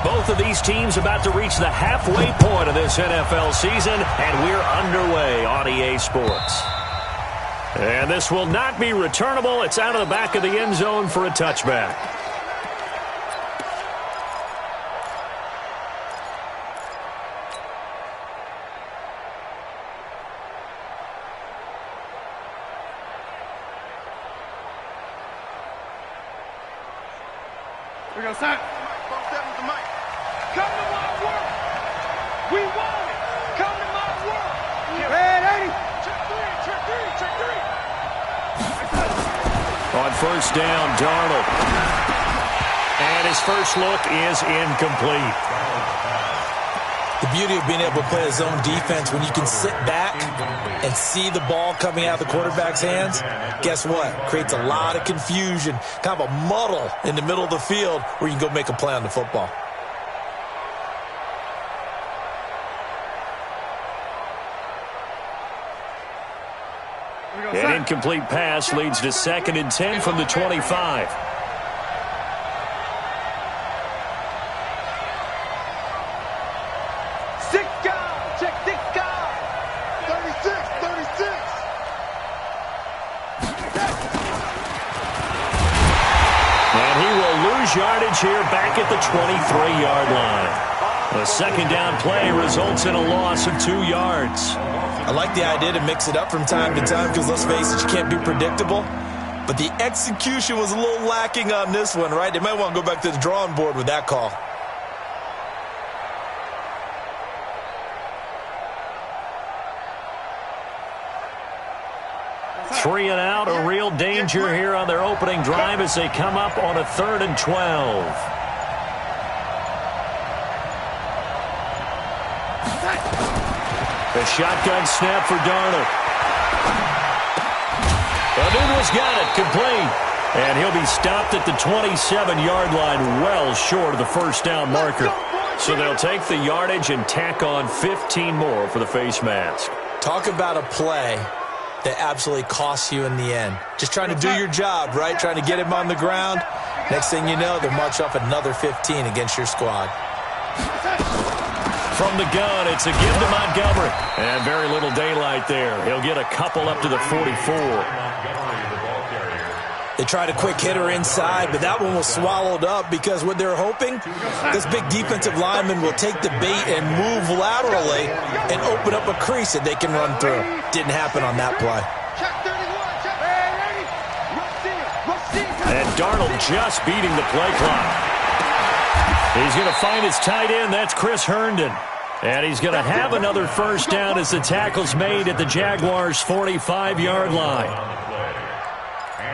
Both of these teams about to reach the halfway point of this NFL season, and we're underway on EA Sports. And this will not be returnable. It's out of the back of the end zone for a touchback. We're going to sign. Come to my work. We want it. Come to my work. Red 80. Check three. On first down, Darnold. And his first look is incomplete. The beauty of being able to play a zone defense when you can sit back and see the ball coming out of the quarterback's hands, guess what? Creates a lot of confusion, kind of a muddle in the middle of the field where you can go make a play on the football. An incomplete pass leads to 2nd and 10 from the 25. Yardage here back at the 23-yard line. A second down play results in a loss of 2 yards. I like the idea to mix it up from time to time because, let's face it, you can't be predictable. But the execution was a little lacking on this one, right? They might want to go back to the drawing board with that call. Three and out, a real danger here on their opening drive as they come up on a 3rd and 12. The shotgun snap for Darnold. Anuno's got it, complete. And he'll be stopped at the 27-yard line, well short of the first down marker. So they'll take the yardage and tack on 15 more for the face mask. Talk about a play that absolutely costs you in the end. Just trying to do your job, right? Trying to get him on the ground. Next thing you know, they'll march off another 15 against your squad. From the gun, it's a give to Montgomery. And very little daylight there. He'll get a couple up to the 44. They tried a quick hitter inside, but that one was swallowed up because what they're hoping, this big defensive lineman will take the bait and move laterally and open up a crease that they can run through. Didn't happen on that play. And Darnold just beating the play clock. He's going to find his tight end. That's Chris Herndon. And he's going to have another first down as the tackle's made at the Jaguars' 45-yard line.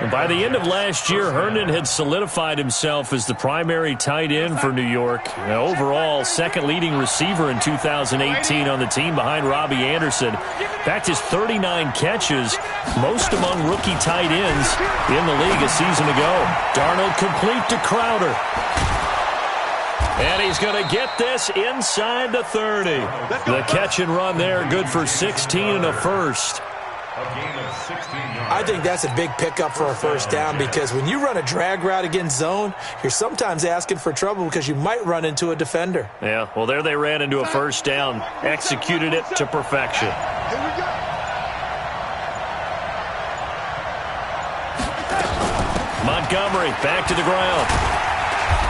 And by the end of last year, Herndon had solidified himself as the primary tight end for New York. Overall, second leading receiver in 2018 on the team behind Robbie Anderson. Backed his 39 catches, most among rookie tight ends in the league a season ago. Darnold complete to Crowder. And he's going to get this inside the 30. The catch and run there, good for 16 and a first. I think that's a big pickup for a first down because when you run a drag route against zone, you're sometimes asking for trouble because you might run into a defender. Yeah, well, there they ran into a first down, executed it to perfection. Montgomery back to the ground.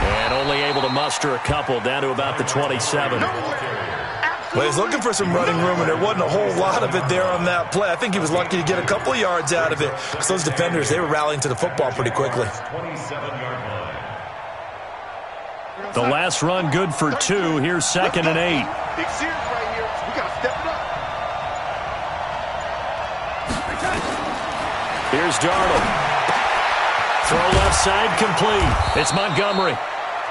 And only able to muster a couple down to about the 27. Well, he's looking for some running room, and there wasn't a whole lot of it there on that play. I think he was lucky to get a couple of yards out of it because those defenders, they were rallying to the football pretty quickly. The last run good for 2. Here's 2nd and 8. Big series right here. We got to step it up. Here's Darnold. Throw left side complete. It's Montgomery.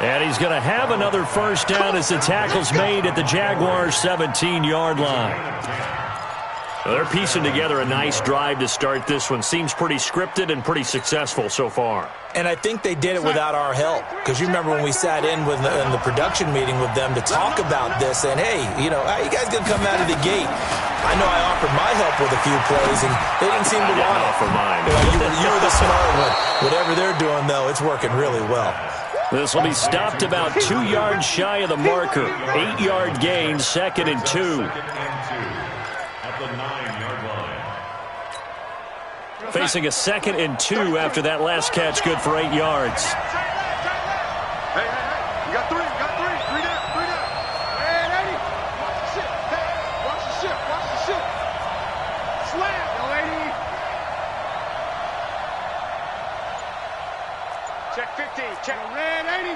And he's going to have another first down as the tackle's made at the Jaguars' 17-yard line. Well, they're piecing together a nice drive to start this one. Seems pretty scripted and pretty successful so far. And I think they did it without our help. Because you remember when we sat in the production meeting with them to talk about this. And, hey, you know, how you guys going to come out of the gate? I know I offered my help with a few plays, and they didn't seem to want it. Offer mine. You were the smart one. Whatever they're doing, though, it's working really well. This will be stopped about 2 yards shy of the marker. 8-yard gain, 2nd and 2. At the 9-yard line. Facing a 2nd and 2 after that last catch, good for 8 yards. Hey, you got 3, you got 3. 3 down, 3 down. Hey, lady, watch the ship. Hey, watch the ship, watch the ship. Slam, yo, lady. Check 15, check red, 80.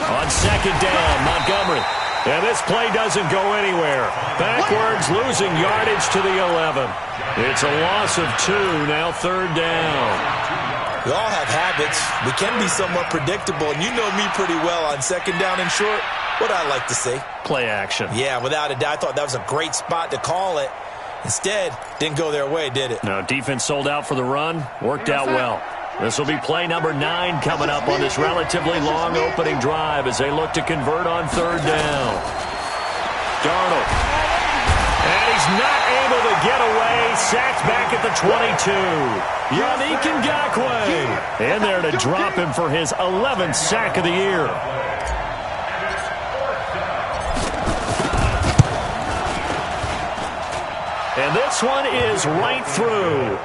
On 2nd down, Montgomery. And this play doesn't go anywhere. Backwards, losing yardage to the 11. It's a loss of 2, now 3rd down. We all have habits. We can be somewhat predictable, and you know me pretty well on 2nd down and short. What I like to say? Play action. Yeah, without a doubt. I thought that was a great spot to call it. Instead, didn't go their way, did it? No, defense sold out for the run. Worked out well. This will be play number 9 coming up on this relatively long opening drive as they look to convert on 3rd down. Darnold. And he's not able to get away. Sacked back at the 22. Yannick Ngakoue in there to drop him for his 11th sack of the year. And this one is right through.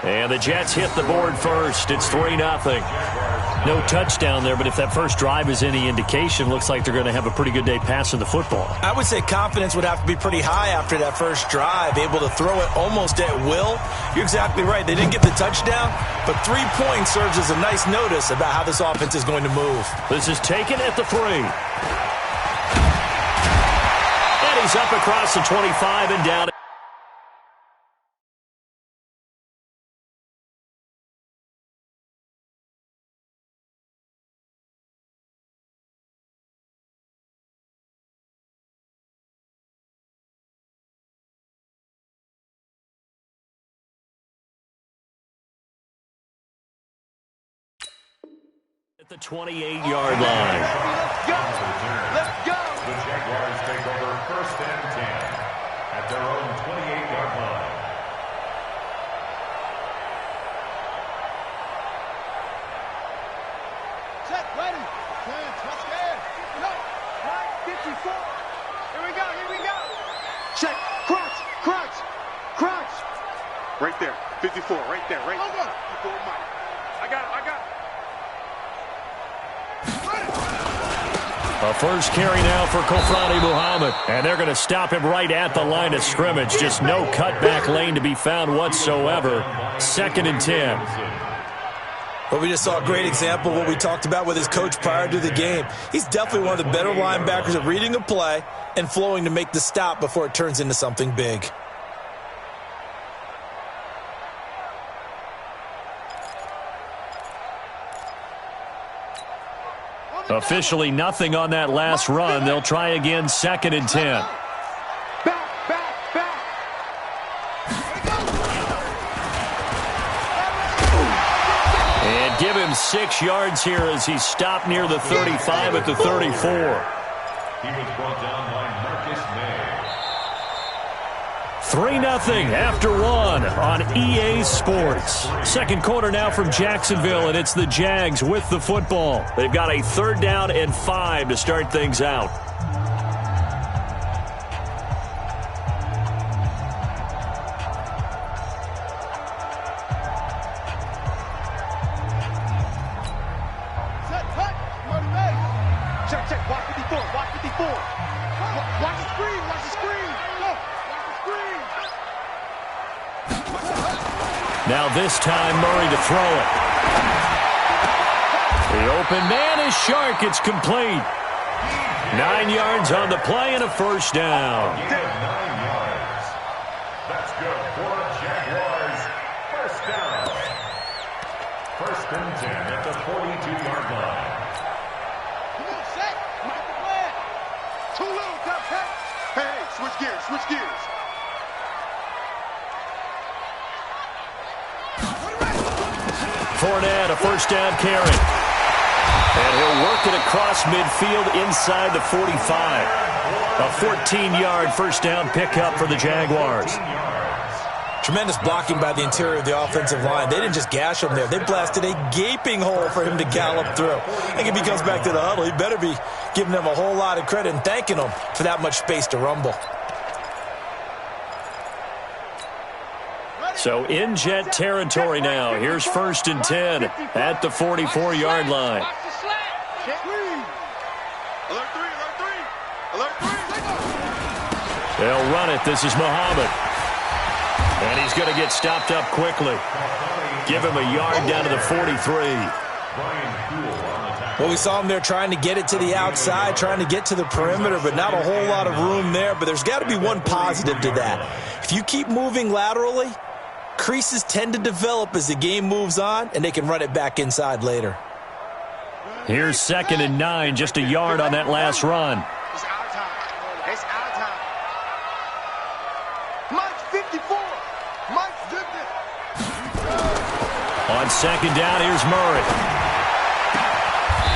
And the Jets hit the board first. It's 3-0. No touchdown there, but if that first drive is any indication, looks like they're going to have a pretty good day passing the football. I would say confidence would have to be pretty high after that first drive, able to throw it almost at will. You're exactly right. They didn't get the touchdown, but 3 points serves as a nice notice about how this offense is going to move. This is taken at the 3. And he's up across the 25 and down. At the 28-yard line. Let's go! Let's go! The Jaguars take over 1st and 10 at their own 28-yard line. Check, ready. 10, touchdown. No, 54. Here we go, here we go. Check, crunch, crunch, crunch. Right there, 54, right there, right there. 54, Mike. I got it, I got it. A first carry now for Kofrani Muhammad. And they're going to stop him right at the line of scrimmage. Just no cutback lane to be found whatsoever. 2nd and 10. Well, we just saw a great example of what we talked about with his coach prior to the game. He's definitely one of the better linebackers at reading a play and flowing to make the stop before it turns into something big. Officially nothing on that last run. They'll try again, 2nd and 10. Back, back, back. And give him 6 yards here as he stopped near the 35 at the 34. He was brought down by Marcus May. 3-0 after 1 on EA Sports. Second quarter now from Jacksonville, and it's the Jags with the football. They've got a 3rd down and 5 to start things out. Set, cut. Motivate. Check, check. Watch 54, watch 54. Watch the screen, watch the screen. Go. Watch the screen. Now this time, Murray to throw it. The open man is Shark. It's complete. 9 yards on the play and a first down. 9 yards. That's good for Jaguars. First down. 1st and 10 at the 42-yard line. Come on, set. Michael Blair. Too little, Duck. Hey, switch gears, switch gears. Fournette, a first down carry. And he'll work it across midfield inside the 45. A 14-yard first down pickup for the Jaguars. Tremendous blocking by the interior of the offensive line. They didn't just gash him there. They blasted a gaping hole for him to gallop through. I think if he comes back to the huddle, he better be giving them a whole lot of credit and thanking them for that much space to rumble. So in Jet territory now. Here's 1st and 10 at the 44-yard line. They'll run it. This is Muhammad. And he's going to get stopped up quickly. Give him a yard down to the 43. Well, we saw him there trying to get it to the outside, trying to get to the perimeter, but not a whole lot of room there. But there's got to be one positive to that. If you keep moving laterally, creases tend to develop as the game moves on, and they can run it back inside later. Here's 2nd and 9, just a yard on that last run. It's our time. It's our time. Mike 54. Mike 50. On 2nd down, here's Murray.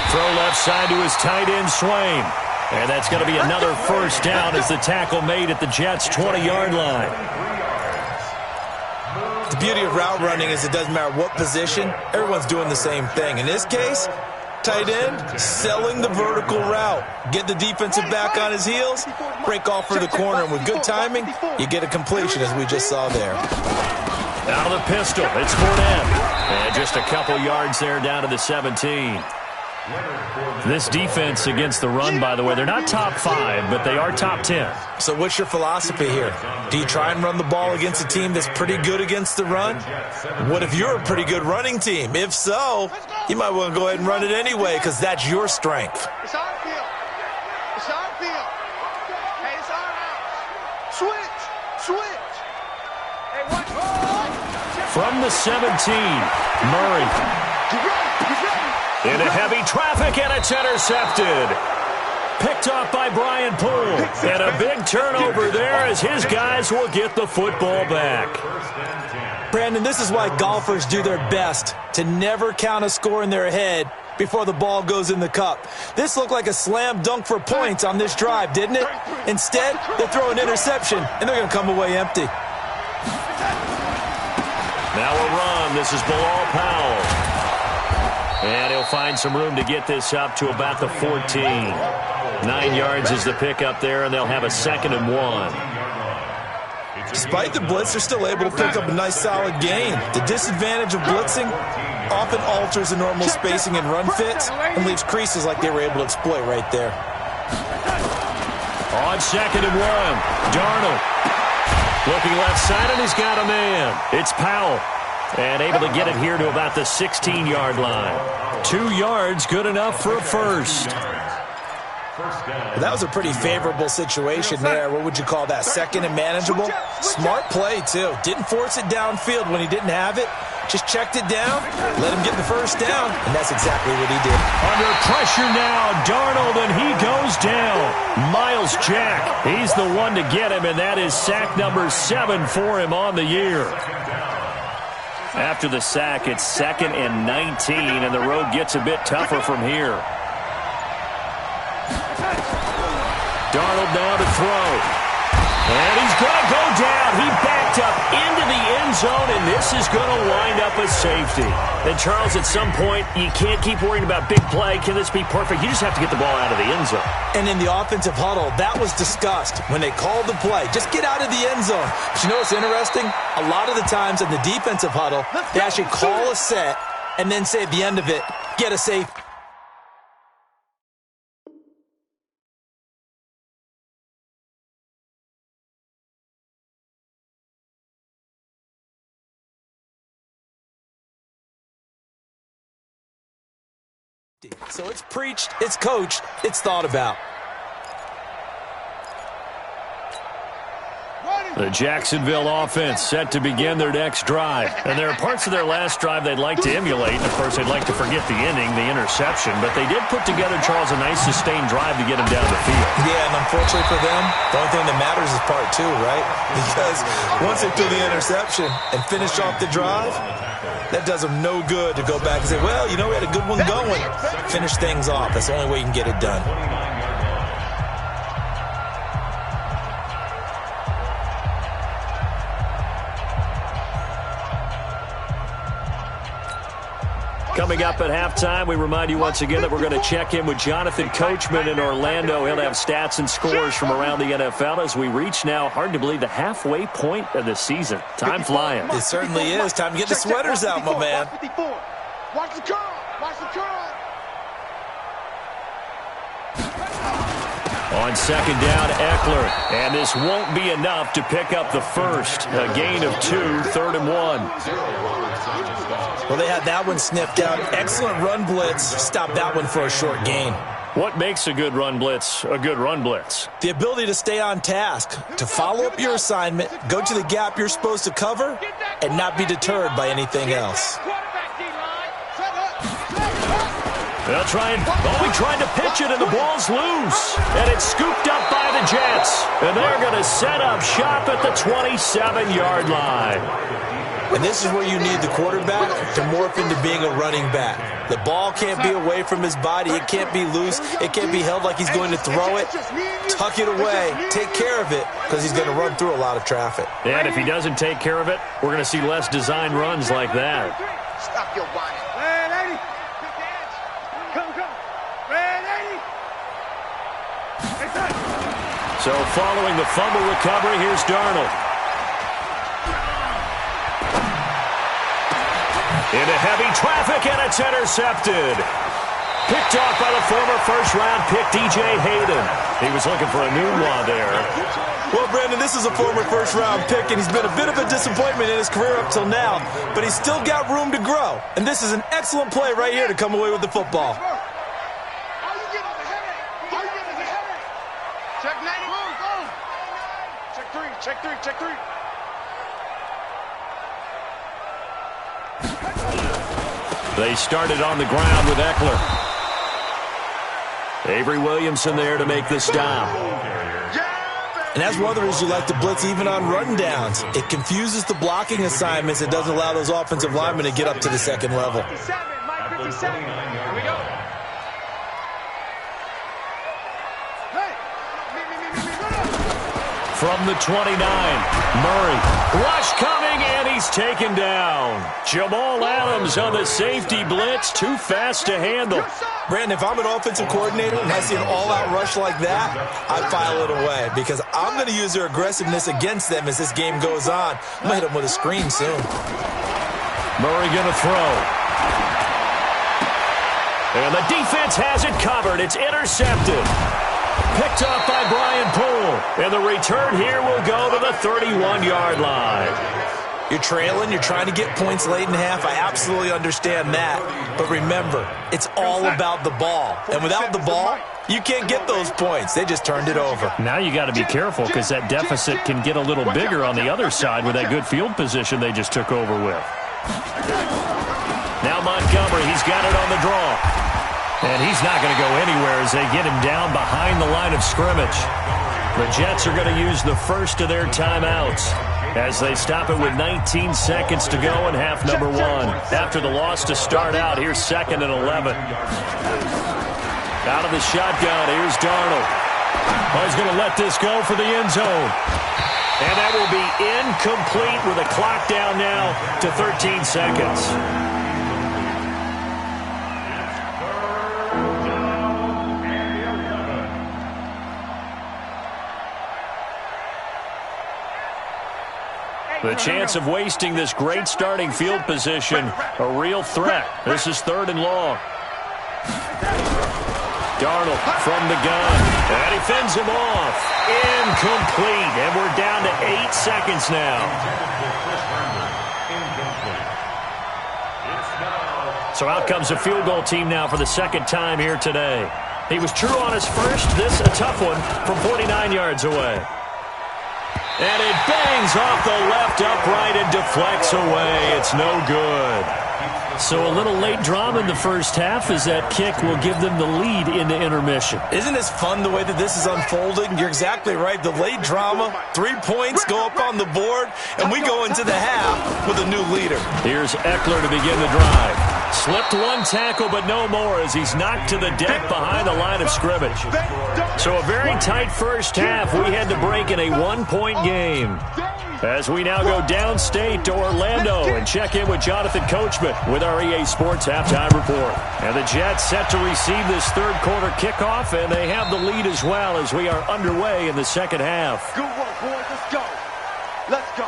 Throw left side to his tight end, Swain. And that's going to be another 1st down as the tackle made at the Jets' 20-yard line. The beauty of route running is it doesn't matter what position, everyone's doing the same thing. In this case, tight end, selling the vertical route. Get the defensive back on his heels, break off for the corner, and with good timing, you get a completion as we just saw there. Out of the pistol, it's Fournette. And just a couple yards there down to the 17. This defense against the run, by the way, they're not top 5, but they are top 10. So what's your philosophy here? Do you try and run the ball against a team that's pretty good against the run? What if you're a pretty good running team? If so, you might want to go ahead and run it anyway because that's your strength. It's our field. It's our field. Hey, it's our house. Switch. Switch. Hey, what? From the 17, Murray. Into heavy traffic, and it's intercepted. Picked off by Brian Poole. And a big turnover there as his guys will get the football back. Brandon, this is why golfers do their best to never count a score in their head before the ball goes in the cup. This looked like a slam dunk for points on this drive, didn't it? Instead, they throw an interception, and they're going to come away empty. Now a run. This is Bilal Powell. And he'll find some room to get this up to about the 14. 9 yards is the pickup there, and they'll have a 2nd and 1. Despite the blitz, they're still able to pick up a nice solid gain. The disadvantage of blitzing often alters the normal spacing and run fits and leaves creases like they were able to exploit right there. On 2nd and 1, Darnold. Looking left side, and he's got a man. It's Powell. And able to get it here to about the 16-yard line. 2 yards, good enough for a 1st. That was a pretty favorable situation there. What would you call that? 2nd and manageable? Smart play, too. Didn't force it downfield when he didn't have it. Just checked it down, let him get the 1st down, and that's exactly what he did. Under pressure now, Darnold, and he goes down. Miles Jack, he's the one to get him, and that is sack number 7 for him on the year. After the sack, it's 2nd and 19, and the road gets a bit tougher from here. Darnold now to throw. And he's going to go down. He backed up into the end zone, and this is going to wind up a safety. And, Charles, at some point, you can't keep worrying about big play. Can this be perfect? You just have to get the ball out of the end zone. And in the offensive huddle, that was discussed when they called the play. Just get out of the end zone. But you know what's interesting? A lot of the times in the defensive huddle, they actually call a set and then say at the end of it, get a safety. So it's preached, it's coached, it's thought about. The Jacksonville offense set to begin their next drive. And there are parts of their last drive they'd like to emulate. And, of course, they'd like to forget the inning, the interception. But they did put together, Charles, a nice sustained drive to get him down the field. Yeah, and unfortunately for them, the only thing that matters is part 2, right? Because once they threw the interception and finished off the drive, that does them no good to go back and say, well, you know, we had a good one going. Finish things off. That's the only way you can get it done. Coming up at halftime, we remind you once again that we're going to check in with Jonathan Coachman in Orlando. He'll have stats and scores from around the NFL as we reach now, hard to believe, the halfway point of the season. Time flying. It certainly is. Time to get the sweaters out, my man. Watch the curl. Watch the curl. On second down, Eckler. And this won't be enough to pick up the first. A gain of 2, 3rd and 1. Well, they had that one sniffed out. Excellent run blitz. Stopped that one for a short gain. What makes a good run blitz a good run blitz? The ability to stay on task, to follow up your assignment, go to the gap you're supposed to cover, and not be deterred by anything else. They'll try and trying to pitch it, and the ball's loose. And it's scooped up by the Jets. And they're going to set up shop at the 27-yard line. And this is where you need the quarterback to morph into being a running back. The ball can't be away from his body. It can't be loose. It can't be held like he's going to throw it. Tuck it away. Take care of it, because he's going to run through a lot of traffic. And if he doesn't take care of it, we're going to see less design runs like that. Stop your whining. Red 80. Come. Red 80. So following the fumble recovery, here's Darnold. Into heavy traffic, and it's intercepted. Picked off by the former first-round pick, DJ Hayden. He was looking for a new one there. Well, Brandon, this is a former first-round pick, and he's been a bit of a disappointment in his career up till now, but he's still got room to grow. And this is an excellent play right here to come away with the football. How you getting the headache? How you getting the headache? Check 90. Boom. Check 3. They started on the ground with Eckler. Avery Williamson there to make the stop. And that's one of the reasons you like to blitz even on rundowns. It confuses the blocking assignments. It doesn't allow those offensive linemen to get up to the second level. 57, Mike 57. Here we go. From the 29, Murray. Rush coming, and he's taken down. Jamal Adams on the safety blitz. Too fast to handle. Brandon, if I'm an offensive coordinator and I see an all-out rush like that, I file it away because I'm going to use their aggressiveness against them as this game goes on. I'm going to hit them with a screen soon. Murray going to throw. And the defense has it covered. It's intercepted. Picked up by Brian Poole. And the return here will go to the 31-yard line. You're trailing. You're trying to get points late in half. I absolutely understand that. But remember, it's all about the ball. And without the ball, you can't get those points. They just turned it over. Now you got to be careful because that deficit can get a little bigger on the other side with that good field position they just took over with. Now Montgomery, he's got it on the draw. And he's not going to go anywhere as they get him down behind the line of scrimmage. The Jets are going to use the first of their timeouts as they stop it with 19 seconds to go in half number 1. After the loss to start out, here's 2nd and 11. Out of the shotgun, here's Darnold. Oh, he's going to let this go for the end zone. And that will be incomplete with a clock down now to 13 seconds. The chance of wasting this great starting field position, a real threat. This is 3rd and long. Darnold from the gun. And he fends him off. Incomplete. And we're down to 8 seconds now. So out comes the field goal team now for the second time here today. He was true on his first. This a tough one from 49 yards away. And it bangs off the left upright and deflects away. It's no good. So a little late drama in the first half as that kick will give them the lead into intermission. Isn't this fun the way that this is unfolding? You're exactly right. The late drama, 3 points go up on the board, and we go into the half with a new leader. Here's Eckler to begin the drive. Slipped one tackle, but no more as he's knocked to the deck behind the line of scrimmage. So a very tight first half. We had to break in a one-point game. As we now go downstate to Orlando and check in with Jonathan Coachman with our EA Sports Halftime Report. And the Jets set to receive this third quarter kickoff, and they have the lead as well as we are underway in the second half. Good work, boys. Let's go. Let's go.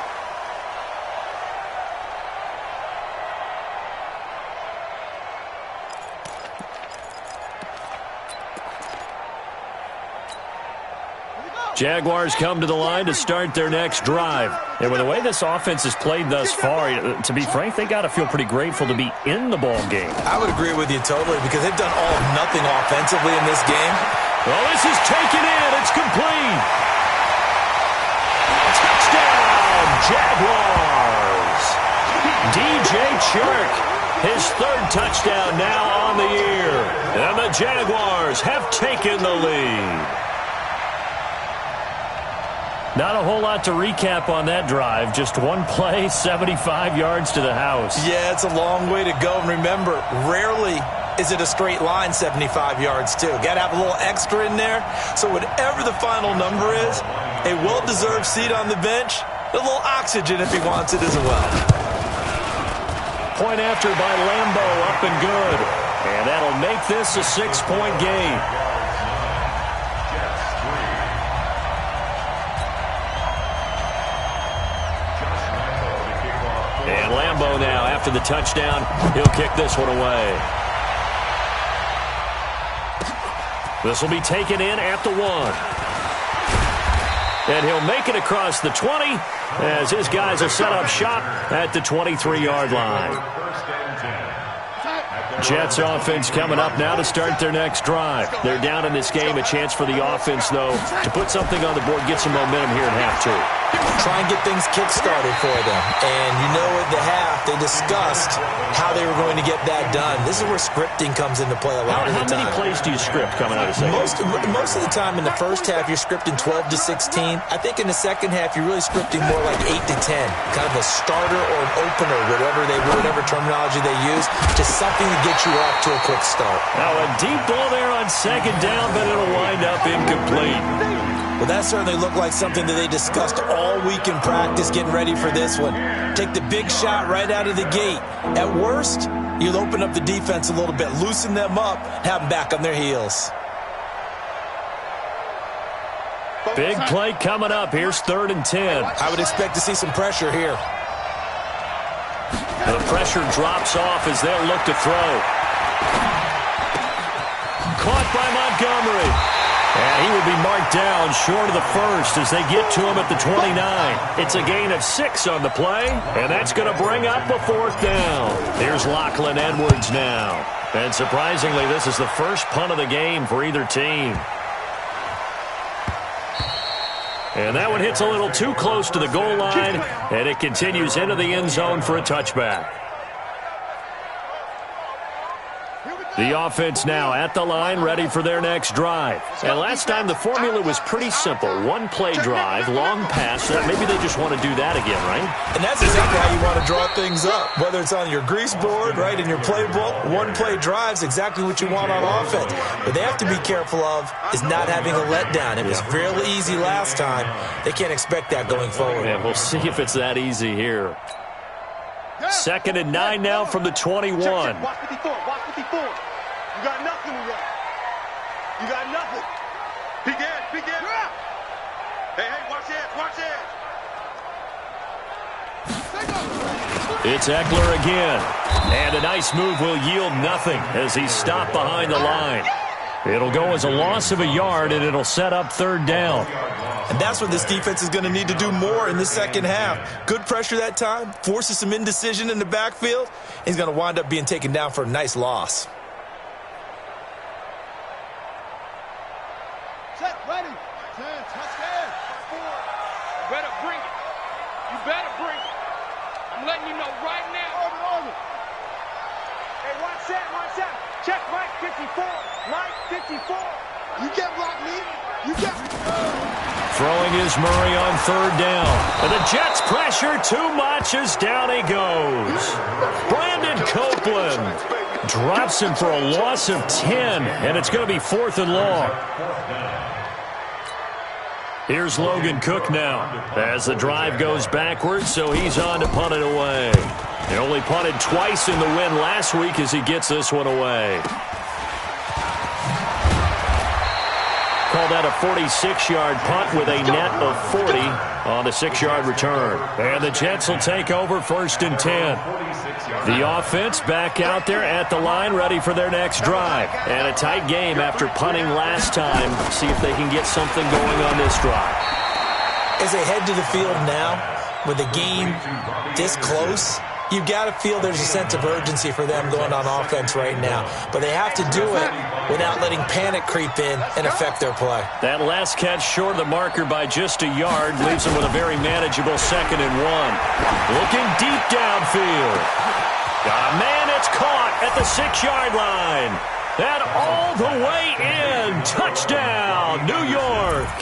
Jaguars come to the line to start their next drive. And with the way this offense has played thus far, to be frank, they got to feel pretty grateful to be in the ball game. I would agree with you totally because they've done all of nothing offensively in this game. Well, this is taken in. It's complete. Touchdown, Jaguars. DJ Chark, his third touchdown now on the year. And the Jaguars have taken the lead. Not a whole lot to recap on that drive. Just one play, 75 yards to the house. Yeah, it's a long way to go. And remember, rarely is it a straight line 75 yards, too. Got to have a little extra in there. So whatever the final number is, a well-deserved seat on the bench, a little oxygen if he wants it as well. Point after by Lambo, up and good. And that'll make this a 6-point game. And Lambo now, after the touchdown, he'll kick this one away. This will be taken in at the 1. And he'll make it across the 20 as his guys will set up shop at the 23-yard line. Jets offense coming up now to start their next drive. They're down in this game. A chance for the offense, though, to put something on the board, get some momentum here at half 2. Try and get things kick-started for them. And you know at the half, they discussed how they were going to get that done. This is where scripting comes into play a lot of the time. How many plays do you script coming out of second? Most of the time in the first half, you're scripting 12 to 16. I think in the second half, you're really scripting more like 8 to 10. Kind of a starter or an opener, whatever terminology they use, just something to get you off to a quick start. Now a deep ball there on second down, but it'll wind up incomplete. Well, that certainly looked like something that they discussed all week in practice, getting ready for this one. Take the big shot right out of the gate. At worst, you'll open up the defense a little bit, loosen them up, have them back on their heels. Big play coming up. Here's 3rd and 10. I would expect to see some pressure here. The pressure drops off as they'll look to throw. Caught by Montgomery. And he will be marked down short of the first as they get to him at the 29. It's a gain of 6 on the play, and that's going to bring up a 4th down. Here's Lachlan Edwards now. And surprisingly, this is the first punt of the game for either team. And that one hits a little too close to the goal line, and it continues into the end zone for a touchback. The offense now at the line, ready for their next drive. And last time, the formula was pretty simple. One-play drive, long pass. Maybe they just want to do that again, right? And that's exactly how you want to draw things up. Whether it's on your grease board, right, in your playbook, one-play drive's exactly what you want on offense. What they have to be careful of is not having a letdown. It was fairly easy last time. They can't expect that going forward. Yeah, we'll see if it's that easy here. 2nd and 9 now from the 21. Check. Watch 54. Watch 54. You got nothing with that. You got nothing. Big edge. Hey, watch it. It's Eckler again. And a nice move will yield nothing as he's stopped behind the line. It'll go as a loss of a yard, and it'll set up 3rd down. And that's what this defense is going to need to do more in the second half. Good pressure that time, forces some indecision in the backfield. He's going to wind up being taken down for a nice loss. Set, ready. 10, touchdown. 4. Better bring it. You better bring it. I'm letting you know right now. Over. Hey, watch that. Check Mike 54. Mike 54. You get blocked, me. You get... Throwing is Murray on third down. And the Jets pressure too much as down he goes. Brandon Copeland drops him for a loss of 10, and it's going to be 4th and long. Here's Logan Cook now as the drive goes backwards, so he's on to punt it away. He only punted twice in the win last week as he gets this one away. Called out a 46-yard punt with a net of 40 on the 6-yard return. And the Jets will take over 1st and 10. The offense back out there at the line, ready for their next drive. And a tight game after punting last time. See if they can get something going on this drive. As they head to the field now, with the game this close, you've got to feel there's a sense of urgency for them going on offense right now. But they have to do it without letting panic creep in and affect their play. That last catch short of the marker by just a yard leaves them with a very manageable 2nd and 1. Looking deep downfield. Got a man, it's caught at the 6-yard line. And all the way in. Touchdown, New York.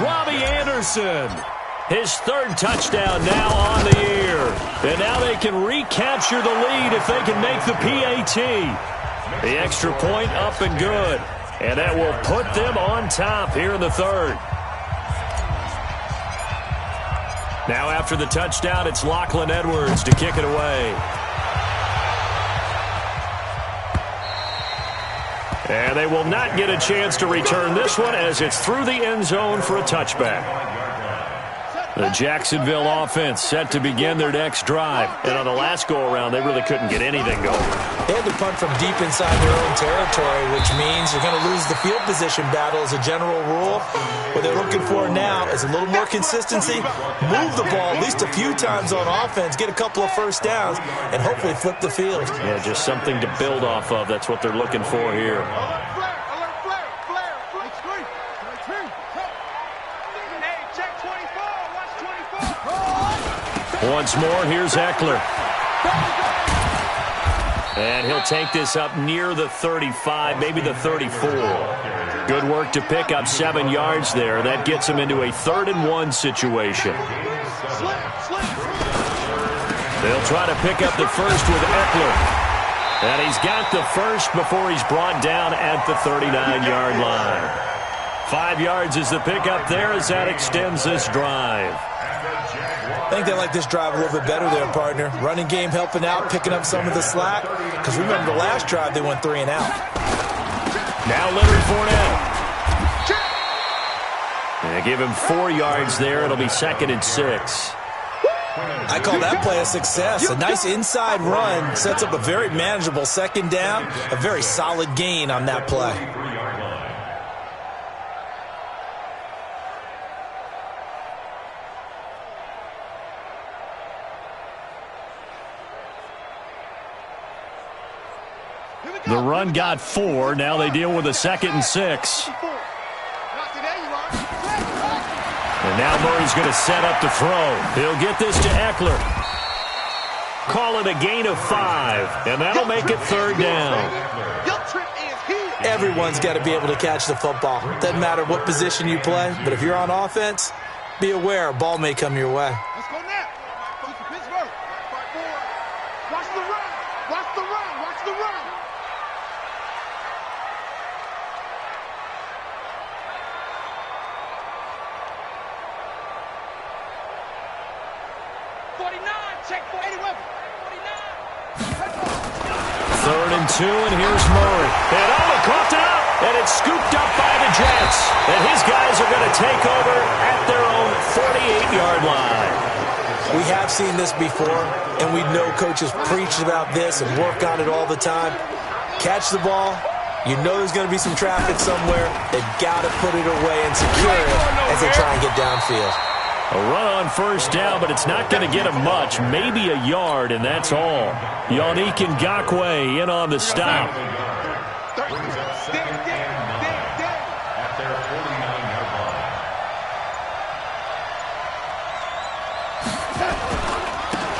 Robbie Anderson. His 3rd touchdown now on the year. And now they can recapture the lead if they can make the PAT. The extra point up and good. And that will put them on top here in the 3rd. Now after the touchdown, it's Lachlan Edwards to kick it away. And they will not get a chance to return this one as it's through the end zone for a touchback. The Jacksonville offense set to begin their next drive. And on the last go-around, they really couldn't get anything going. They had to punt from deep inside their own territory, which means you're going to lose the field position battle as a general rule. What they're looking for now is a little more consistency, move the ball at least a few times on offense, get a couple of first downs, and hopefully flip the field. Yeah, just something to build off of. That's what they're looking for here. Once more, here's Eckler. And he'll take this up near the 35, maybe the 34. Good work to pick up 7 yards there. That gets him into a 3rd and 1 situation. They'll try to pick up the first with Eckler. And he's got the first before he's brought down at the 39-yard line. 5 yards is the pickup there as that extends this drive. I think they like this drive a little bit better there, partner. Running game helping out, picking up some of the slack. Because remember, the last drive they went 3 and out. Now Leonard Fournette. And give him 4 yards there. It'll be 2nd and 6. I call that play a success. A nice inside run sets up a very manageable 2nd down. A very solid gain on that play. The run got 4. Now they deal with a 2nd and 6. And now Murray's going to set up to throw. He'll get this to Eckler. Call it a gain of 5. And that'll make it 3rd down. Everyone's got to be able to catch the football. Doesn't matter what position you play. But if you're on offense, be aware a ball may come your way. Let's go now. Pittsburgh. Watch the run. Watch the run. Watch the run. Third and 2, and here's Murray. And coughed it up, and it's scooped up by the Jets. And his guys are going to take over at their own 48-yard line. We have seen this before, and we know coaches preach about this and work on it all the time. Catch the ball. You know there's going to be some traffic somewhere. They've got to put it away and secure it as they try and get downfield. A run on first down, but it's not going to get him much. Maybe a yard, and that's all. Yannick Ngakoue in on the stop.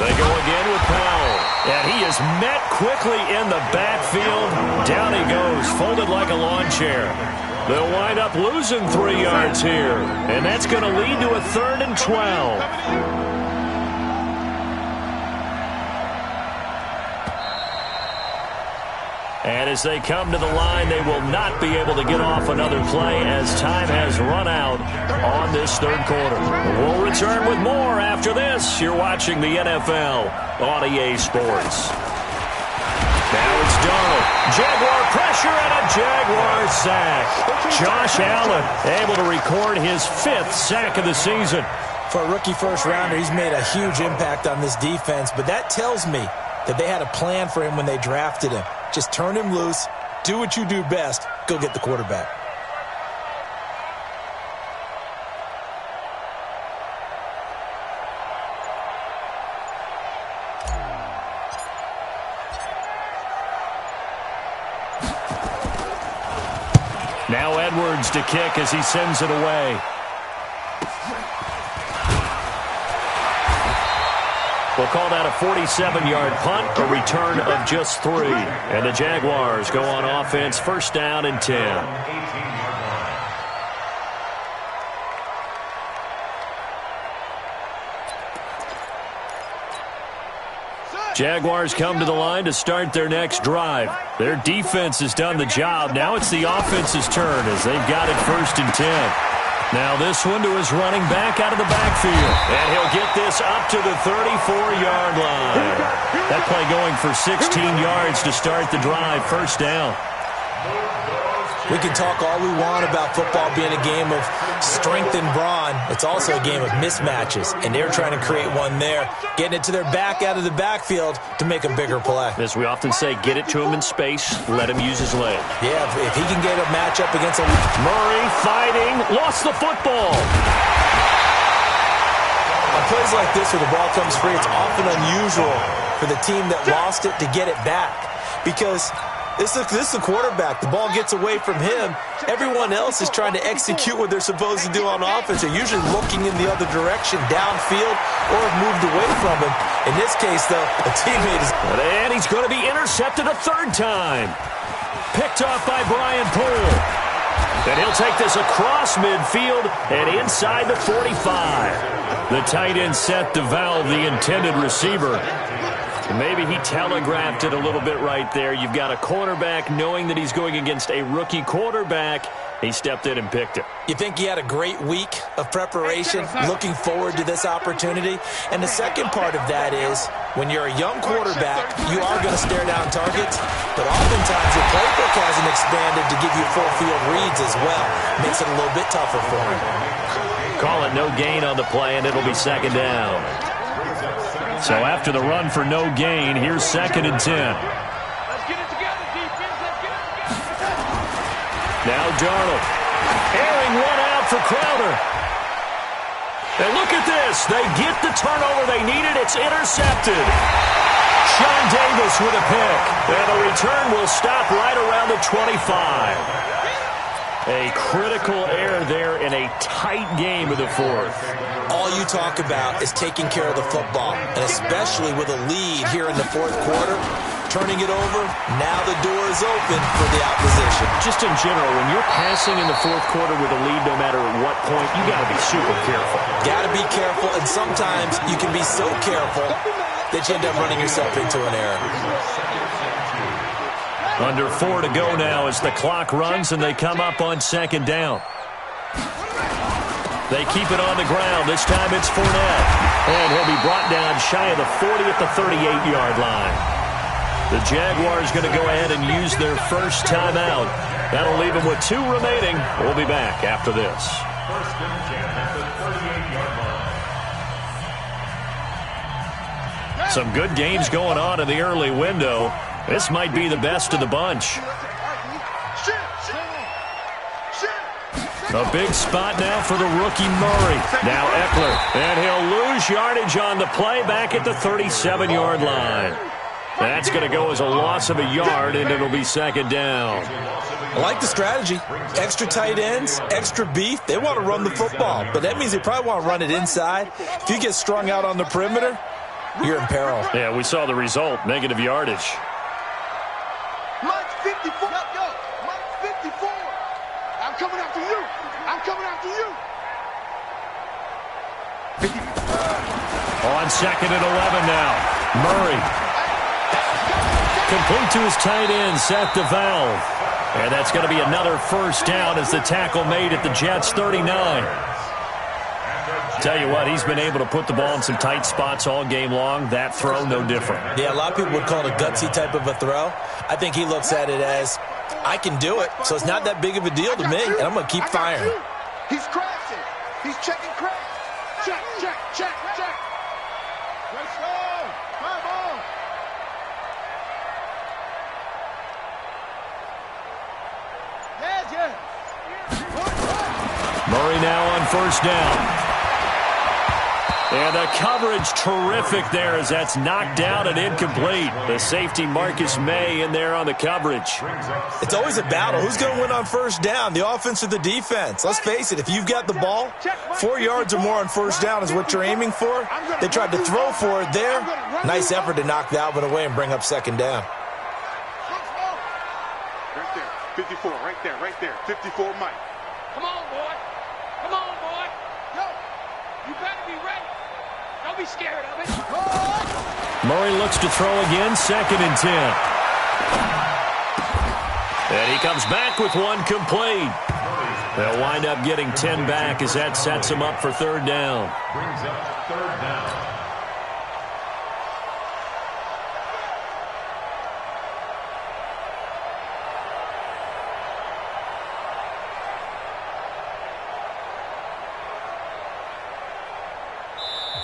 They go again with Powell. And he is met quickly in the backfield. Down he goes, folded like a lawn chair. They'll wind up losing 3 yards here, and that's going to lead to a 3rd and 12. And as they come to the line, they will not be able to get off another play as time has run out on this 3rd quarter. We'll return with more after this. You're watching the NFL on EA Sports. Now it's Darnold. Jaguar pressure and a Jaguar sack. Josh Allen able to record his 5th sack of the season. For a rookie first-rounder, he's made a huge impact on this defense, but that tells me that they had a plan for him when they drafted him. Just turn him loose, do what you do best, go get the quarterback. Now Edwards to kick as he sends it away. We'll call that a 47-yard punt, a return of just 3. And the Jaguars go on offense, 1st down and 10. Jaguars come to the line to start their next drive. Their defense has done the job. Now it's the offense's turn as they've got it 1st and 10. Now this one to his running back out of the backfield. And he'll get this up to the 34-yard line. That play going for 16 yards to start the drive. 1st down. We can talk all we want about football being a game of strength and brawn. It's also a game of mismatches, and they're trying to create one there, getting it to their back out of the backfield to make a bigger play. As we often say, get it to him in space, let him use his leg. Yeah, if he can get a matchup against a... Murray fighting, lost the football. On plays like this where the ball comes free, it's often unusual for the team that lost it to get it back because... This is the quarterback. The ball gets away from him. Everyone else is trying to execute what they're supposed to do on offense. They're usually looking in the other direction, downfield, or have moved away from him. In this case, though, a teammate is... And he's going to be intercepted a 3rd time. Picked off by Brian Poole. And he'll take this across midfield and inside the 45. The tight end set to valve the intended receiver. Maybe he telegraphed it a little bit right there. You've got a cornerback knowing that he's going against a rookie quarterback. He stepped in and picked it. You think he had a great week of preparation, looking forward to this opportunity? And the second part of that is, when you're a young quarterback, you are going to stare down targets, but oftentimes your playbook hasn't expanded to give you full field reads as well. Makes it a little bit tougher for him. Call it no gain on the play, and it'll be 2nd down. So after the run for no gain, here's 2nd and 10. Let's get it together, defense. Let's get it together. Now Darnold. Airing one out for Crowder. And look at this. They get the turnover they needed. It's intercepted. Sean Davis with a pick. And the return will stop right around the 25. A critical error there in a tight game of the 4th. All you talk about is taking care of the football, and especially with a lead here in the 4th quarter, turning it over, now the door is open for the opposition. Just in general, when you're passing in the 4th quarter with a lead, no matter at what point, you got to be super careful. Got to be careful, and sometimes you can be so careful that you end up running yourself into an error. Under 4 to go now as the clock runs and they come up on 2nd down. They keep it on the ground. This time it's Fournette. And he'll be brought down shy of the 40 at the 38-yard line. The Jaguars going to go ahead and use their first timeout. That'll leave them with 2 remaining. We'll be back after this. 1st and 10 at the 38-yard line. Some good games going on in the early window. This might be the best of the bunch. A big spot now for the rookie Murray. Now Eckler. And he'll lose yardage on the play back at the 37-yard line. That's going to go as a loss of a yard, and it'll be 2nd down. I like the strategy. Extra tight ends, extra beef. They want to run the football, but that means they probably want to run it inside. If you get strung out on the perimeter, you're in peril. Yeah, we saw the result, negative yardage. Mike 54. Mike 54. I'm coming after you. I'm coming after you. On 2nd and 11 now. Murray. Complete to his tight end, Seth DeValve. And that's going to be another first down as the tackle made at the Jets' 39. Tell you what, he's been able to put the ball in some tight spots all game long. That throw, no different. Yeah, a lot of people would call it a gutsy type of a throw. I think he looks at it as, I can do it, so it's not that big of a deal to me, and I'm going to keep firing. He's crashing. He's checking crash. Check, check, check, check. Let's go. Come on. Yeah. Murray now on first down. And the coverage terrific there as that's knocked down and incomplete. The safety Marcus May in there on the coverage. It's always a battle. Who's going to win on first down, the offense or the defense? Let's face it, if you've got the ball, 4 yards or more on first down is what you're aiming for. They tried to throw for it there. Nice effort to knock that one away and bring up second down. Right there, 54, right there, 54 Mike. Come on, boy. Come on, boy. Yo, you better be ready. Don't be scared of it. Murray looks to throw again, 2nd and 10. And he comes back with one complete. They'll wind up getting 10 back as that sets him up for third down. Brings up third down.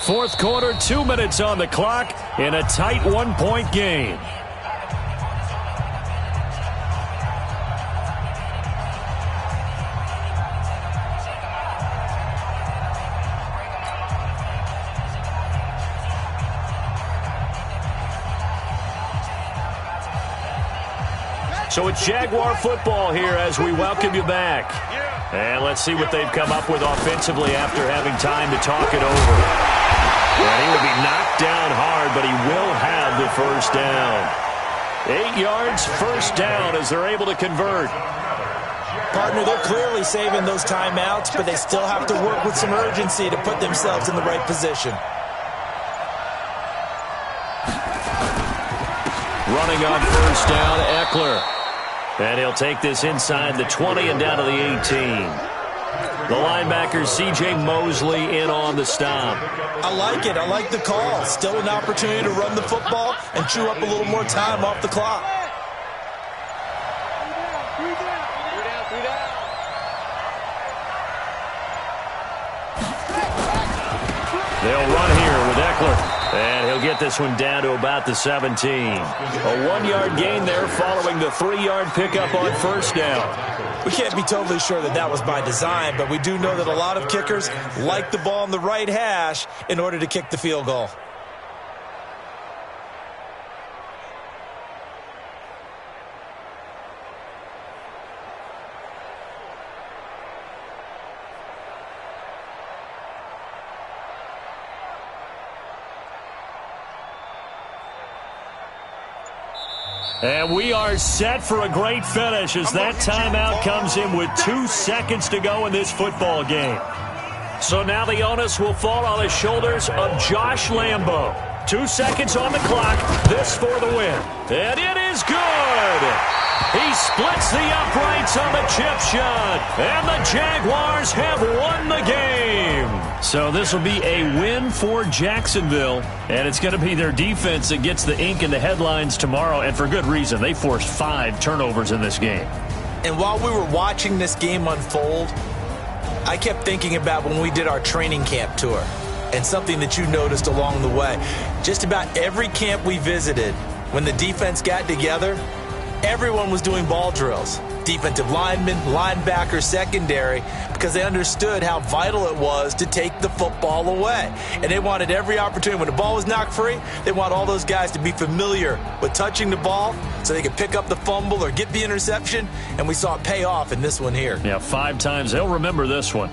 Fourth quarter, 2 minutes on the clock in a tight one-point game. So it's Jaguar football here as we welcome you back. And let's see what they've come up with offensively after having time to talk it over. And he will be knocked down hard, but he will have the first down. 8 yards, first down as they're able to convert. Partner, they're clearly saving those timeouts, but they still have to work with some urgency to put themselves in the right position. Running on first down, Eckler. And he'll take this inside the 20 and down to the 18. The linebacker, C.J. Mosley, in on the stop. I like it. I like the call. Still an opportunity to run the football and chew up a little more time off the clock. They'll run here with Eckler. And he'll get this one down to about the 17. A 1-yard gain there following the 3-yard pickup on first down. We can't be totally sure that that was by design, but we do know that a lot of kickers like the ball in the right hash in order to kick the field goal. And we are set for a great finish as that timeout comes in with 2 seconds to go in this football game. So now the onus will fall on the shoulders of Josh Lambo. 2 seconds on the clock. This for the win. And it is good. He splits the uprights on the chip shot. And the Jaguars have won the game. So this will be a win for Jacksonville. And it's going to be their defense that gets the ink in the headlines tomorrow. And for good reason. They forced 5 turnovers in this game. And while we were watching this game unfold, I kept thinking about when we did our training camp tour. And something that you noticed along the way. Just about every camp we visited, when the defense got together, everyone was doing ball drills. Defensive linemen, linebackers, secondary, because they understood how vital it was to take the football away. And they wanted every opportunity. When the ball was knocked free, they want all those guys to be familiar with touching the ball so they could pick up the fumble or get the interception. And we saw it pay off in this one here. Yeah, 5 times. They'll remember this one.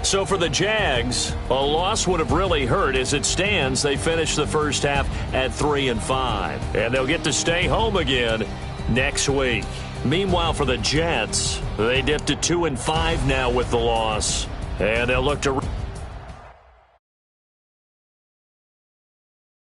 So for the Jags, a loss would have really hurt. As it stands, they finished the first half at 3-5. And they'll get to stay home again next week. Meanwhile, for the Jets, they dipped to 2-5 now with the loss. And they'll look to...